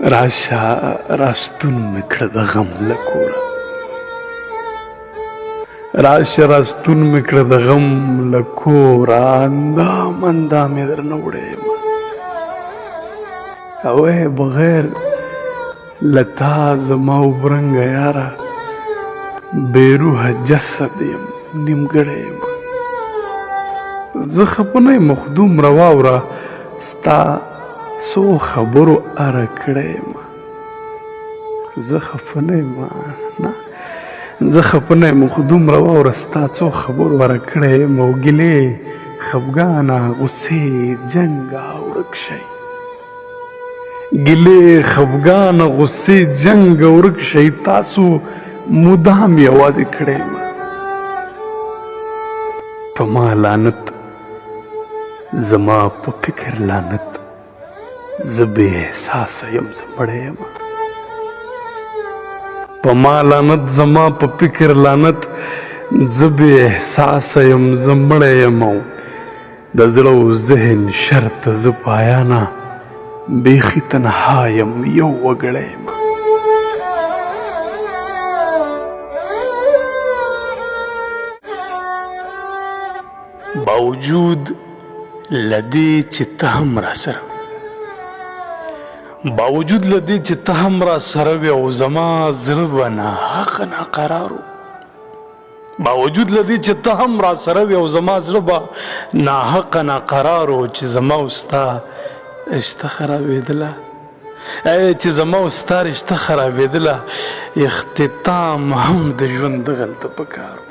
راشه راستون مې کړه د غم له کوره، راشه راستون مې کړه د غم له کوره، اندام اندام یې درنه وړی یم او بغیر له تا زما وبرنګه یاره بې روحه جسد یم نیمګړی یم. زه خفه نه یم خو دومره واوره ستا څو خبرو اره کړی یم. زه خفه نه یم نه زه خفه نه یم خو دومره واوره ستا څو خبرو اره کړی یم او ګیلې خفګانه غوسې جنګه ورک شئ، ګیلې خفګانه غوسې جنګ ورک شئ، تاسو مدام یوازې کړی یم. په ما لعنت زما په فکر لعنت، زه بې احساسه یم زه مړی یم. په ما لعنت زما په فکر لعنت، زه بې احساسه یم زه مړی یم او د زړه و ذهن شرته زه پایانه بیخي تنها یم یو وګړی یم. باوجود لدې چې ته هم را سره باوجود لدې چې ته هم را سره وې او زما زړه به ناحقه ناقرار و، باوجود لدې چې ته هم را سره وې او زما زړه به ناحقه ناقرار و، چې زما او ستا رشته خرابېدله چې زما او ستا رشته خرابېدله، اختتام هم د ژوند دغلته پکار و.